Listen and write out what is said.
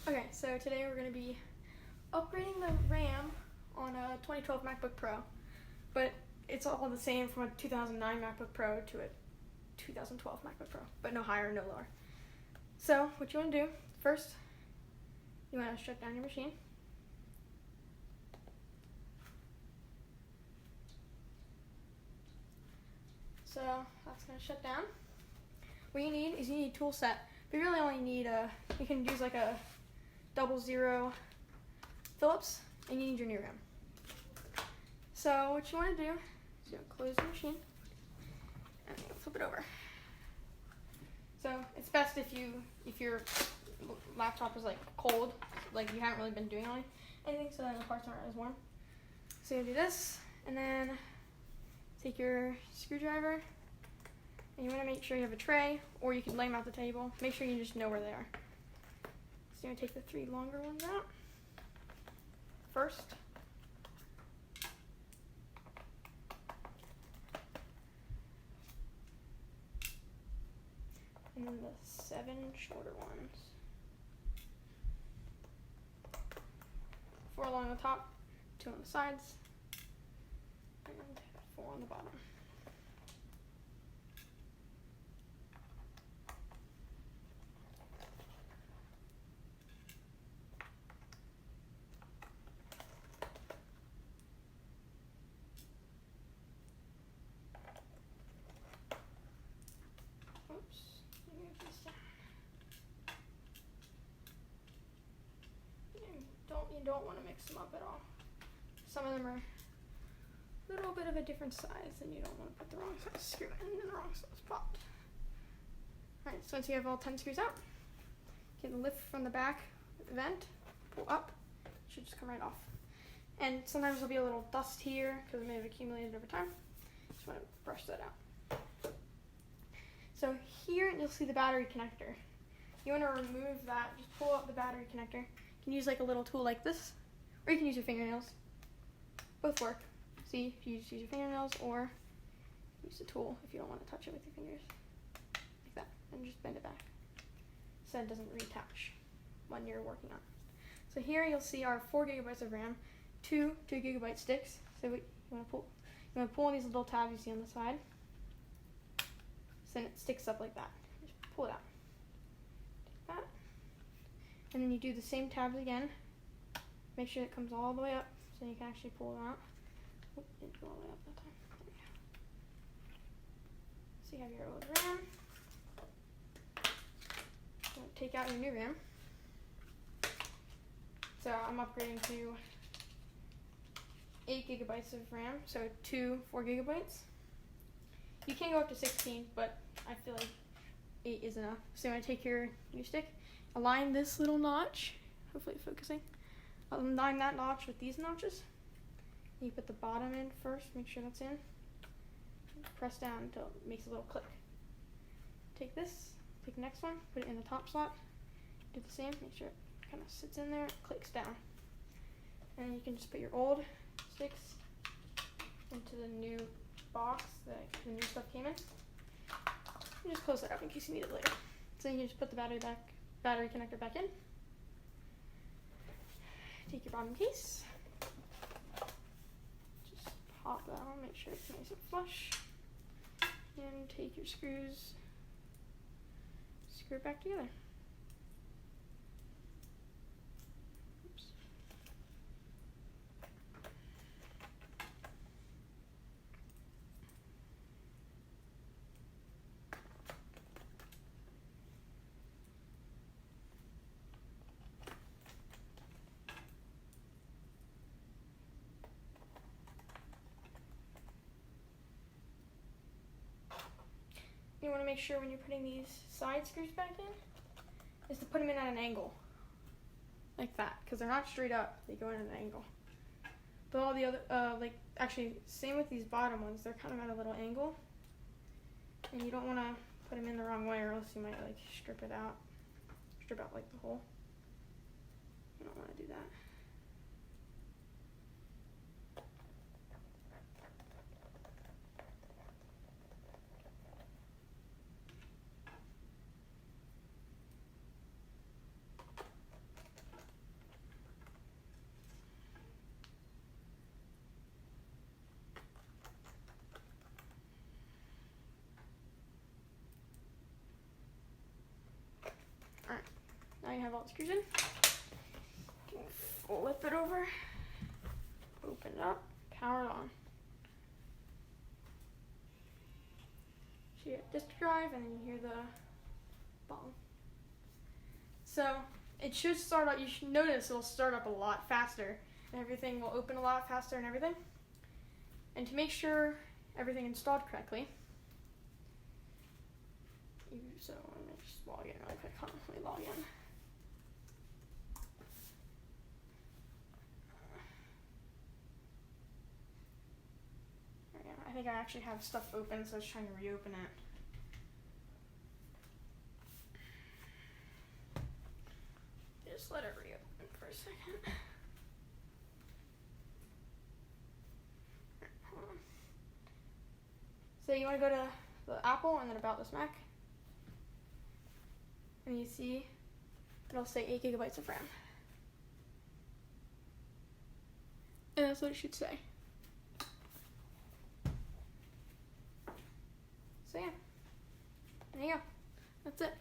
Okay, so today we're going to be upgrading the RAM on a 2012 MacBook Pro, but it's all the same from a 2009 MacBook Pro to a 2012 MacBook Pro, but no higher, no lower. So what you want to do, first, you want to shut down your machine. So that's going to shut down. What you need is a tool set, but you really only need you can use like a 00 Phillips, and you need your new RAM. So what you want to do is you close the machine and you flip it over. So it's best if your laptop is like cold, like you haven't really been doing anything, so then the parts aren't as warm. So you do this, and then take your screwdriver, and you want to make sure you have a tray, or you can lay them out the table. Make sure you just know where they are. So you're going to take the 3 longer ones out first. And then the 7 shorter ones. 4 along the top, 2 on the sides, and 4 on the bottom. Oops, move these down. You don't want to mix them up at all. Some of them are a little bit of a different size, and you don't want to put the wrong size screw in and the wrong size pot. Alright, so once you have all 10 screws out, you can lift from the back vent, pull up, it should just come right off. And sometimes there'll be a little dust here because it may have accumulated over time. Just want to brush that out. So here you'll see the battery connector. You want to remove that, just pull out the battery connector. You can use like a little tool like this, or you can use your fingernails. Both work. See, if you just use your fingernails, or use the tool if you don't want to touch it with your fingers. Like that, and just bend it back so it doesn't reattach when you're working on it. So here you'll see our 4 gigabytes of RAM, 2 2-gigabyte sticks. So you want to pull on these little tabs you see on the side. So then it sticks up like that. Just pull it out. Take that. And then you do the same tabs again. Make sure it comes all the way up so you can actually pull it out. Oh, didn't go all the way up that time. There we go. So you have your old RAM. Take out your new RAM. So I'm upgrading to 8 gigabytes of RAM, so 2 4 gigabytes. You can go up to 16, but I feel like 8 is enough. So you want to take your new stick, align this little notch, hopefully it's focusing. Align that notch with these notches. You put the bottom in first, make sure that's in. Press down until it makes a little click. Take this, take the next one, put it in the top slot. Do the same, make sure it kind of sits in there, clicks down. And then you can just put your old sticks into the new box that the new stuff came in. And just close that up in case you need it later. So you can just put the battery connector back in. Take your bottom case. Just pop that on, make sure it's nice and flush. And take your screws, screw it back together. Oops. You want to make sure when you're putting these side screws back in is to put them in at an angle, like that, because they're not straight up, they go in at an angle. But all the other, actually, same with these bottom ones, they're kind of at a little angle, and you don't want to put them in the wrong way or else you might strip out like the hole. You don't want to do that. have all the screws in. You can flip it over, open it up, power it on. So you have disk drive, and then you hear the bong. So it should start up. You should notice it'll start up a lot faster, and everything will open a lot faster and everything. And to make sure everything installed correctly, I'm gonna just log in really quick. Hold on, let me log in. I think I actually have stuff open, so I was trying to reopen it. Just let it reopen for a second. Hold on. So you want to go to the Apple and then About This Mac. And you see it'll say 8 gigabytes of RAM. And that's what it should say. So yeah, there you go. That's it.